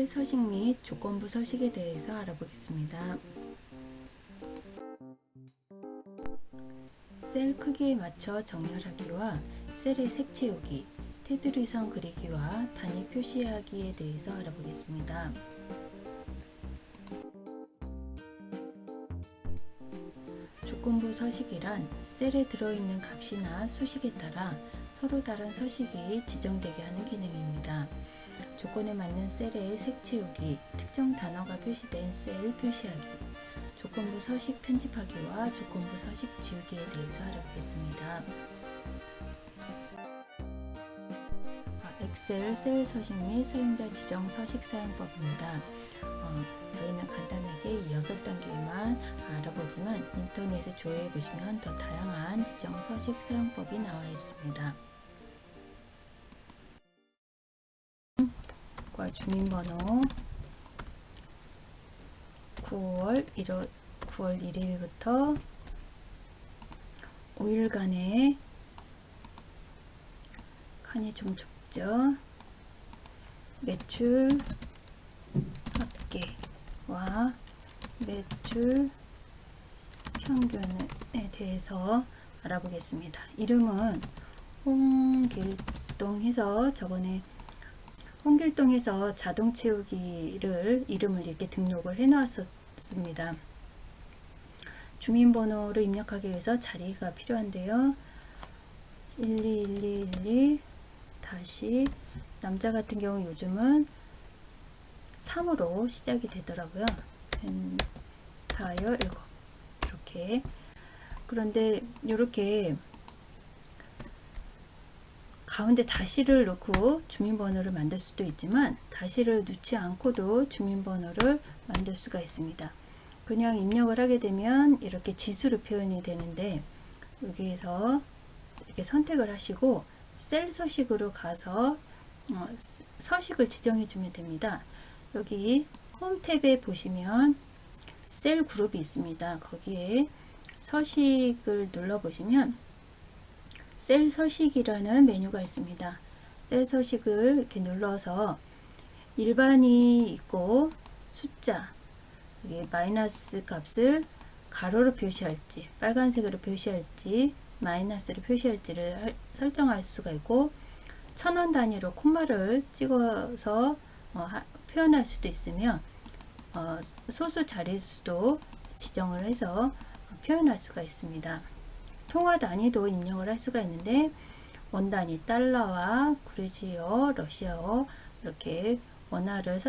셀 서식 및 조건부 서식에 대해서 알아보겠습니다. 셀 크기에 맞춰 정렬하기와 셀의 색 채우기, 테두리선 그리기와 단위 표시하기에 대해서 알아보겠습니다. 조건부 서식이란 셀에 들어있는 값이나 수식에 따라 서로 다른 서식이 지정되게 하는 기능입니다. 조건에 맞는 셀의 색 채우기, 특정 단어가 표시된 셀 표시하기, 조건부 서식 편집하기와 조건부 서식 지우기에 대해서 알아보겠습니다. 엑셀 셀 서식 및 사용자 지정 서식 사용법입니다. 저희는 간단하게 6단계만 알아보지만 인터넷에 조회해 보시면 더 다양한 지정 서식 사용법이 나와 있습니다. 주민번호 9월 1일부터 5일간의 칸이 좀 좁죠. 매출 합계와 매출 평균에 대해서 알아보겠습니다. 이름은 홍길동해서 저번에 홍길동에서 자동 채우기를 이름을 이렇게 등록을 해 놓았었습니다. 주민번호를 입력하기 위해서 자리가 필요한데요. 121212 다시 남자 같은 경우 요즘은 3으로 시작이 되더라고요. 엔타이어 7 이렇게. 그런데 이렇게 가운데 다시를 넣고 주민번호를 만들 수도 있지만 다시를 넣지 않고도 주민번호를 만들 수가 있습니다. 그냥 입력을 하게 되면 이렇게 지수로 표현이 되는데 여기에서 이렇게 선택을 하시고 셀 서식으로 가서 서식을 지정해 주면 됩니다. 여기 홈 탭에 보시면 셀 그룹이 있습니다. 거기에 서식을 눌러 보시면 셀 서식이라는 메뉴가 있습니다. 셀 서식을 이렇게 눌러서 일반이 있고 숫자, 여기 마이너스 값을 가로로 표시할지 빨간색으로 표시할지 마이너스로 표시할지를 설정할 수가 있고 1000원 단위로 콤마를 찍어서 표현할 수도 있으며 소수 자릿수도 지정을 해서 표현할 수가 있습니다. 통화 단위도 입력을 할 수가 있는데 원 단위 달러와 그루지어, 러시아어 이렇게 원화를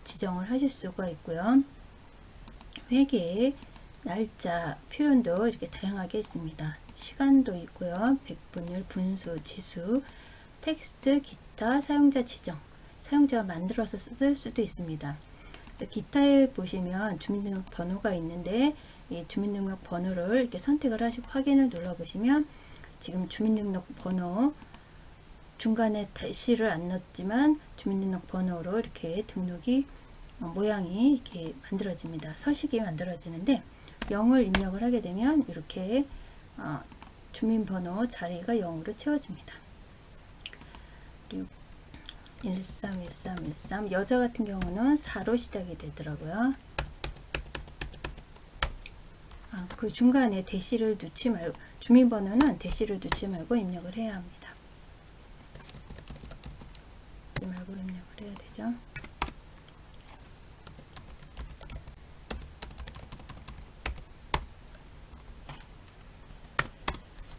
지정을 하실 수가 있고요. 회계, 날짜, 표현도 이렇게 다양하게 있습니다. 시간도 있고요. 백분율, 분수, 지수, 텍스트, 기타, 사용자 지정, 사용자가 만들어서 쓸 수도 있습니다. 그래서 기타에 보시면 주민등록번호가 있는데 이 주민등록번호를 이렇게 선택을 하시고 확인을 눌러보시면 지금 주민등록번호 중간에 대시를 안 넣었지만 주민등록번호로 이렇게 등록이 모양이 이렇게 만들어집니다. 서식이 만들어지는데 0을 입력을 하게 되면 이렇게 주민번호 자리가 0으로 채워집니다. 그리고 131313 여자 같은 경우는 4로 시작이 되더라고요. 그 중간에 대시를 넣지 말고 주민번호는 대시를 넣지 말고 입력을 해야 합니다. 말고 입력을 해야 되죠.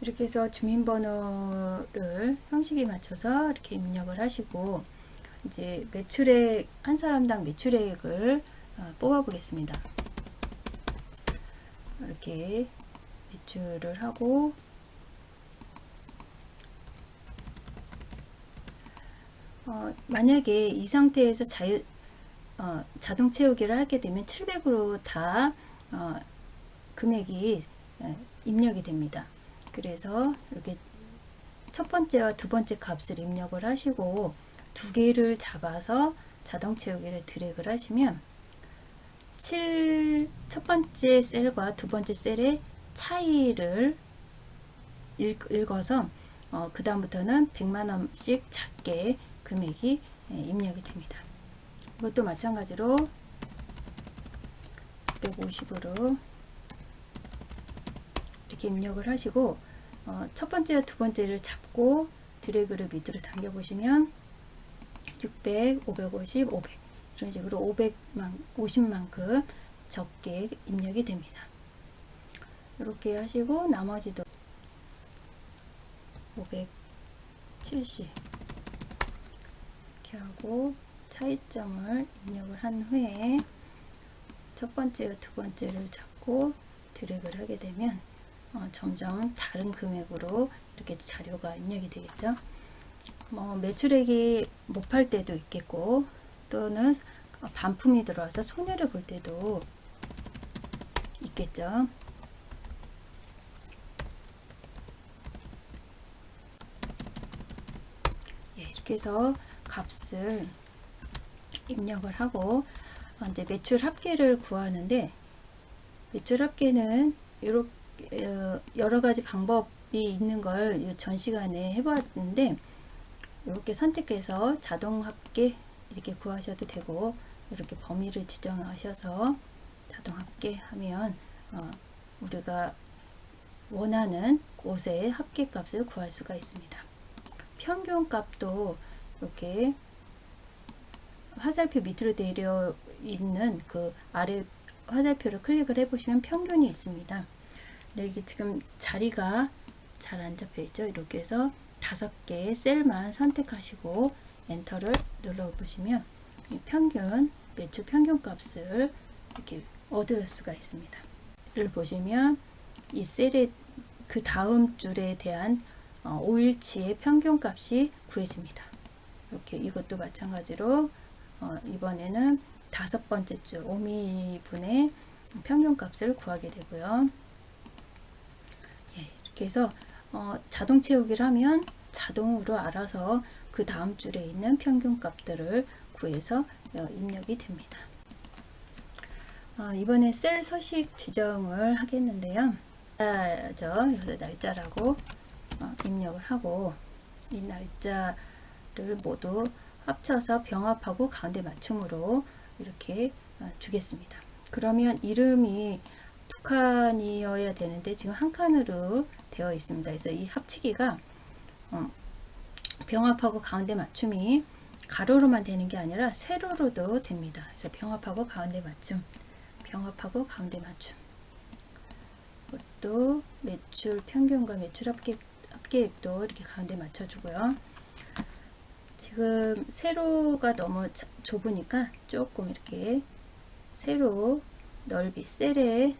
이렇게 해서 주민번호를 형식에 맞춰서 이렇게 입력을 하시고 이제 매출액 한 사람당 매출액을 뽑아 보겠습니다. 이렇게 매출을 하고 만약에 이 상태에서 자동 채우기를 하게 되면 700으로 다 금액이 입력이 됩니다. 그래서 이렇게 첫 번째와 두 번째 값을 입력을 하시고 두 개를 잡아서 자동 채우기를 드래그를 하시면 첫 번째 셀과 두 번째 셀의 차이를 읽어서 그 다음부터는 100만원씩 작게 금액이 입력이 됩니다. 이것도 마찬가지로 150으로 이렇게 입력을 하시고 첫 번째와 두 번째를 잡고 드래그를 밑으로 당겨 보시면 600, 550, 500 이런 식으로 50만큼 적게 입력이 됩니다. 이렇게 하시고 나머지도 570 이렇게 하고 차이점을 입력을 한 후에 첫 번째와 두 번째를 잡고 드래그를 하게 되면 점점 다른 금액으로 이렇게 자료가 입력이 되겠죠. 매출액이 못 팔 때도 있겠고 또는 반품이 들어와서 손해를 볼 때도 있겠죠. 이렇게 해서 값을 입력을 하고 이제 매출 합계를 구하는데, 매출 합계는 이렇게 여러 가지 방법이 있는 걸 전 시간에 해봤는데, 이렇게 선택해서 자동 합계 이렇게 구하셔도 되고, 이렇게 범위를 지정하셔서 자동 합계 하면 우리가 원하는 곳의 합계 값을 구할 수가 있습니다. 평균 값도 이렇게 화살표 밑으로 내려 있는 그 아래 화살표를 클릭을 해 보시면 평균이 있습니다. 근데 이게 지금 자리가 잘 안 잡혀 있죠. 이렇게 해서 5개의 셀만 선택하시고 엔터를 눌러 보시면 평균, 매출 평균 값을 이렇게 얻을 수가 있습니다. 를 보시면 이 셀의 그 다음 줄에 대한 5일치의 평균 값이 구해집니다. 이렇게 이것도 마찬가지로 이번에는 5번째 줄 5미분의 평균 값을 구하게 되고요. 이렇게 해서 자동 채우기를 하면 자동으로 알아서 그 다음 줄에 있는 평균 값들을 구해서 입력이 됩니다. 이번에 셀 서식 지정을 하겠는데요. 여기서 날짜라고 입력을 하고 이 날짜를 모두 합쳐서 병합하고 가운데 맞춤으로 이렇게 주겠습니다. 그러면 이름이 2칸이어야 되는데 지금 1칸으로 되어 있습니다. 그래서 이 합치기가 병합하고 가운데 맞춤이 가로로만 되는 게 아니라 세로로도 됩니다. 그래서 병합하고 가운데 맞춤, 병합하고 가운데 맞춤. 이것도 매출 평균과 매출 합계액도 이렇게 가운데 맞춰주고요. 지금 세로가 너무 좁으니까 조금 이렇게 세로 넓이, 셀의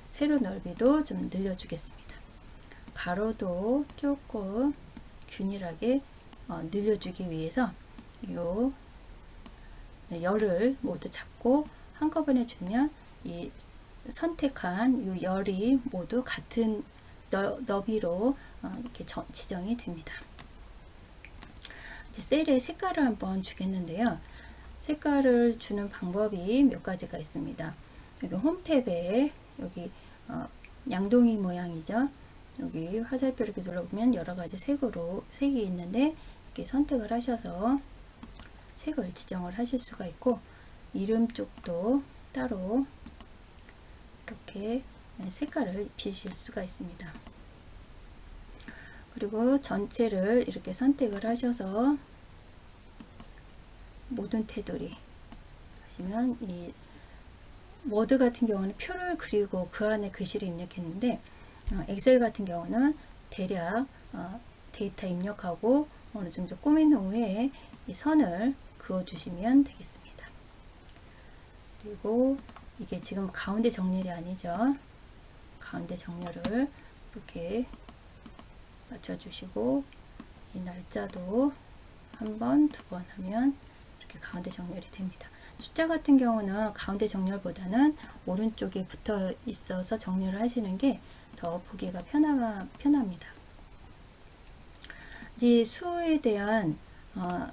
세로 넓이도 좀 늘려주겠습니다. 가로도 조금 균일하게 늘려주기 위해서 요 열을 모두 잡고 한꺼번에 주면 이 선택한 요 열이 모두 같은 너비로 이렇게 지정이 됩니다. 이제 셀의 색깔을 한번 주겠는데요. 색깔을 주는 방법이 몇 가지가 있습니다. 여기 홈 탭에 여기 양동이 모양이죠. 여기 화살표 이렇게 눌러보면 여러 가지 색이 있는데 이렇게 선택을 하셔서 색을 지정을 하실 수가 있고, 이름 쪽도 따로 이렇게 색깔을 입히실 수가 있습니다. 그리고 전체를 이렇게 선택을 하셔서 모든 테두리 하시면, 이 워드 같은 경우는 표를 그리고 그 안에 글씨를 입력했는데 엑셀 같은 경우는 대략 데이터 입력하고 어느 정도 꾸민 후에 이 선을 그어 주시면 되겠습니다. 그리고 이게 지금 가운데 정렬이 아니죠. 가운데 정렬을 이렇게 맞춰 주시고, 이 날짜도 한 번, 두 번 하면 이렇게 가운데 정렬이 됩니다. 숫자 같은 경우는 가운데 정렬보다는 오른쪽에 붙어 있어서 정렬을 하시는 게 더 보기가 편합니다. 이제 수에 대한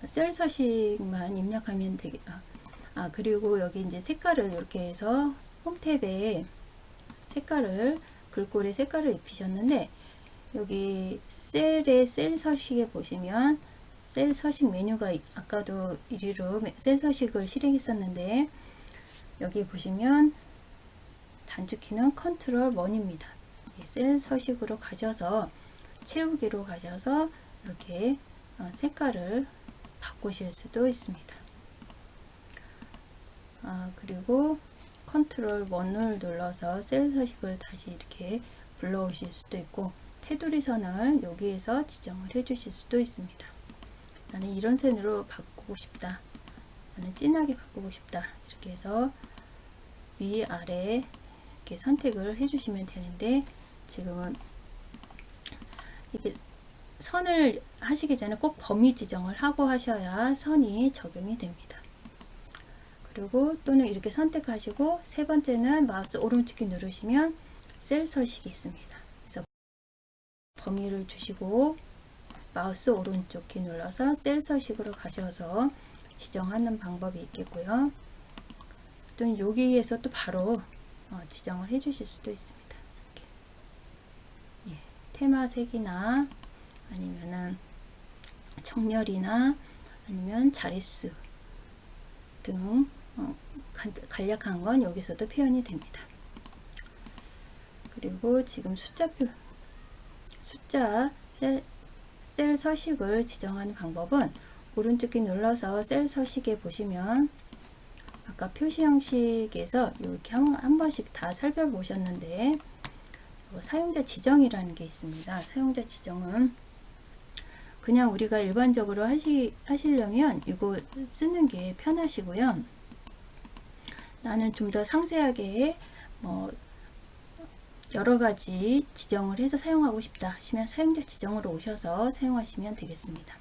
셀 서식만 입력하면 되겠다. 그리고 여기 이제 색깔을 이렇게 해서 홈 탭에 색깔을, 글꼴에 색깔을 입히셨는데, 여기 셀의 셀 서식에 보시면 셀 서식 메뉴가 아까도 이리로 셀 서식을 실행했었는데 여기 보시면 단축키는 컨트롤 1입니다. 셀 서식으로 가셔서 채우기로 가셔서 이렇게 색깔을 바꾸실 수도 있습니다. 그리고 컨트롤 1을 눌러서 셀 서식을 다시 이렇게 불러오실 수도 있고 테두리 선을 여기에서 지정을 해 주실 수도 있습니다. 나는 이런 선으로 바꾸고 싶다. 나는 진하게 바꾸고 싶다. 이렇게 해서 위아래 이렇게 선택을 해 주시면 되는데 지금은 이렇게 선을 하시기 전에 꼭 범위 지정을 하고 하셔야 선이 적용이 됩니다. 그리고 또는 이렇게 선택하시고 세 번째는 마우스 오른쪽키 누르시면 셀 서식이 있습니다. 그래서 범위를 주시고 마우스 오른쪽 키 눌러서 셀 서식으로 가셔서 지정하는 방법이 있겠고요. 또는 여기에서 또 바로 지정을 해 주실 수도 있습니다. 이렇게. 테마색이나 아니면은 정렬이나 아니면 자릿수 등 간략한 건 여기서도 표현이 됩니다. 그리고 지금 숫자 셀 서식을 지정하는 방법은 오른쪽키 눌러서 셀 서식에 보시면 아까 표시 형식에서 이렇게 한 번씩 다 살펴보셨는데 사용자 지정이라는 게 있습니다. 사용자 지정은 그냥 우리가 일반적으로 하시려면 이거 쓰는 게 편하시고요. 나는 좀 더 상세하게 여러 가지 지정을 해서 사용하고 싶다 하시면 사용자 지정으로 오셔서 사용하시면 되겠습니다.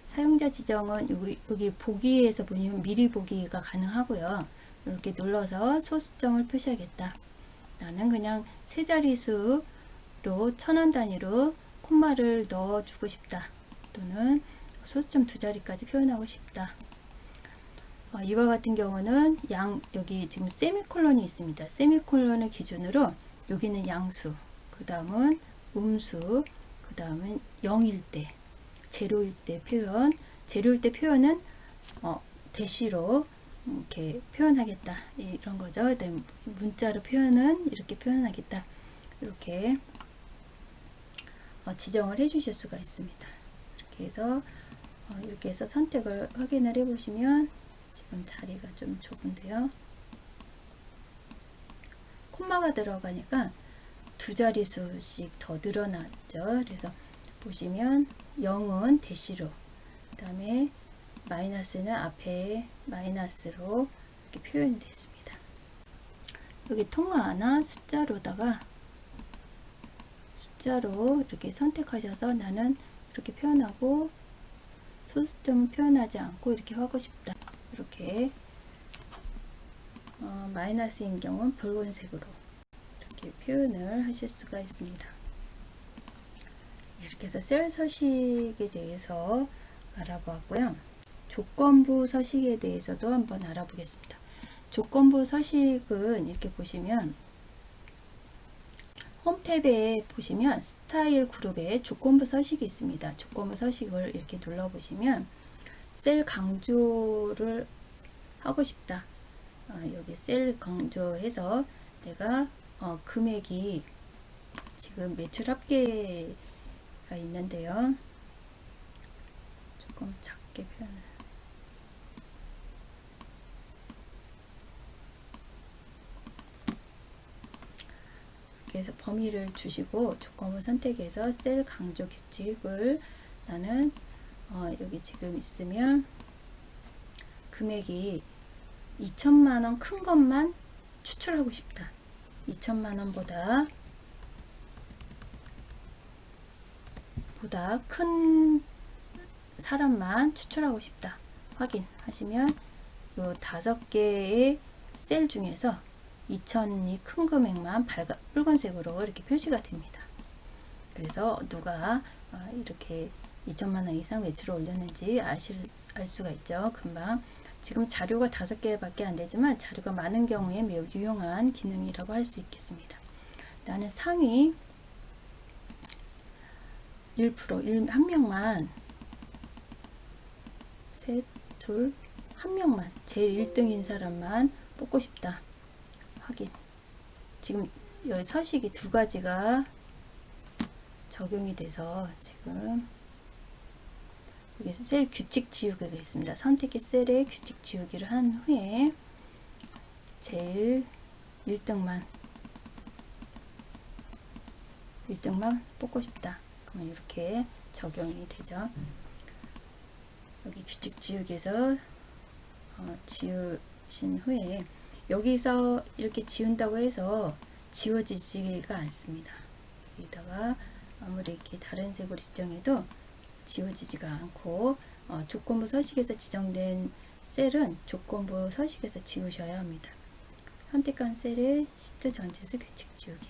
사용자 지정은 여기 보기에서 보시면 미리 보기가 가능하고요. 이렇게 눌러서 소수점을 표시하겠다. 나는 그냥 세 자릿수로 1000원 단위로 콤마를 넣어주고 싶다. 또는 소수점 2자리까지 표현하고 싶다. 이와 같은 경우는 여기 지금 세미콜론이 있습니다. 세미콜론을 기준으로 여기는 양수, 그 다음은 음수, 그 다음은 0일 때, 제로일 때 표현, 제로일 때 표현은 대시로 이렇게 표현하겠다. 이런 거죠. 문자로 표현은 이렇게 표현하겠다. 이렇게 지정을 해 주실 수가 있습니다. 이렇게 해서 선택을 확인을 해 보시면 지금 자리가 좀 좁은데요. 콤마가 들어가니까 2자릿수씩 더 늘어났죠. 그래서 보시면 0은 대시로, 그 다음에 마이너스는 앞에 마이너스로 이렇게 표현이 됐습니다. 여기 통화나 숫자로 이렇게 선택하셔서 나는 이렇게 표현하고 소수점은 표현하지 않고 이렇게 하고 싶다. 이렇게 마이너스인 경우는 붉은색으로 이렇게 표현을 하실 수가 있습니다. 이렇게 해서 셀 서식에 대해서 알아보았고요. 조건부 서식에 대해서도 한번 알아보겠습니다. 조건부 서식은 이렇게 보시면 홈 탭에 보시면 스타일 그룹에 조건부 서식이 있습니다. 조건부 서식을 이렇게 눌러 보시면 셀 강조를 하고 싶다. 여기 셀 강조해서 내가 금액이 지금 매출 합계가 있는데요. 조금 작게 표현을. 그래서 범위를 주시고 조건부 선택해서 셀 강조 규칙을 나는 여기 지금 있으면 금액이 2천만원 큰 것만 추출하고 싶다. 2천만원보다 큰 사람만 추출하고 싶다. 확인하시면 요 5개의 셀 중에서 2천이 큰 금액만 붉은색으로 이렇게 표시가 됩니다. 그래서 누가 이렇게 2천만원 이상 매출을 올렸는지 알 수가 있죠. 금방. 지금 자료가 5개밖에 안 되지만 자료가 많은 경우에 매우 유용한 기능이라고 할 수 있겠습니다. 나는 상위 1%, 한 명만 셋, 둘, 한 명만, 제일 1등인 사람만 뽑고 싶다. 확인. 지금 여기 서식이 두 가지가 적용이 돼서 지금 여기 셀 규칙 지우기가 있습니다. 선택의 셀에 규칙 지우기를 한 후에 제일 1등만 뽑고 싶다. 그러면 이렇게 적용이 되죠. 여기 규칙 지우기에서 지우신 후에 여기서 이렇게 지운다고 해서 지워지지가 않습니다. 여기다가 아무리 이렇게 다른 색으로 지정해도 지워지지가 않고 조건부 서식에서 지정된 셀은 조건부 서식에서 지우셔야 합니다. 선택한 셀의 시트 전체에서 규칙 지우기.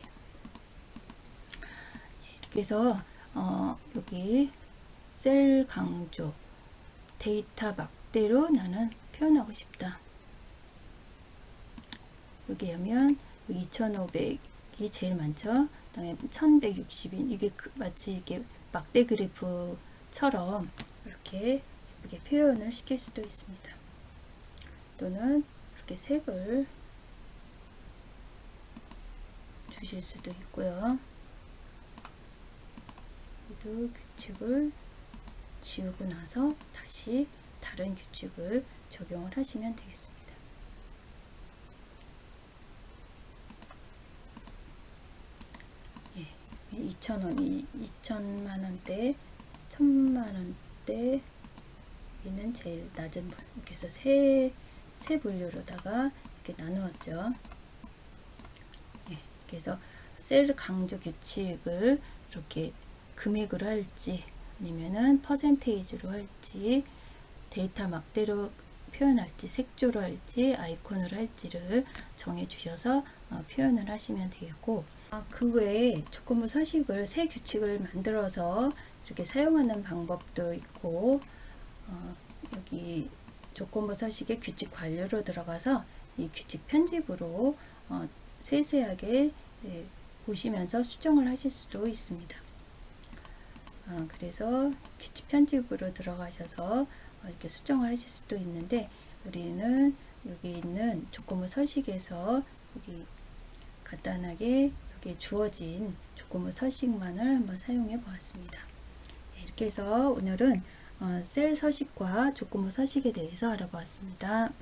이렇게 해서 여기 셀 강조, 데이터 막대로 나는 표현하고 싶다. 여기 하면 2500이 제일 많죠. 그다음에 1160인 이게 마치 이게 막대 그래프처럼 이렇게 예쁘게 표현을 시킬 수도 있습니다. 또는 이렇게 색을 주실 수도 있고요. 그래도 규칙을 지우고 나서 다시 다른 규칙을 적용을 하시면 되겠습니다. 2,000원, 2천만 원대, 1,000만 원대, 여기는 제일 낮은 분. 이렇게 해서 세 분류로다가 이렇게 나누었죠. 그래서 셀 강조 규칙을 이렇게 금액으로 할지, 아니면은 퍼센테이지로 할지, 데이터 막대로 표현할지, 색조로 할지, 아이콘으로 할지를 정해 주셔서 표현을 하시면 되겠고, 그 외에 조건부 서식을 새 규칙을 만들어서 이렇게 사용하는 방법도 있고, 여기 조건부 서식의 규칙 관료로 들어가서 이 규칙 편집으로 세세하게 보시면서 수정을 하실 수도 있습니다. 그래서 규칙 편집으로 들어가셔서 이렇게 수정을 하실 수도 있는데, 우리는 여기 있는 조건부 서식에서 여기 간단하게 여기 주어진 조건부 서식만을 한번 사용해 보았습니다. 이렇게 해서 오늘은 셀 서식과 조건부 서식에 대해서 알아보았습니다.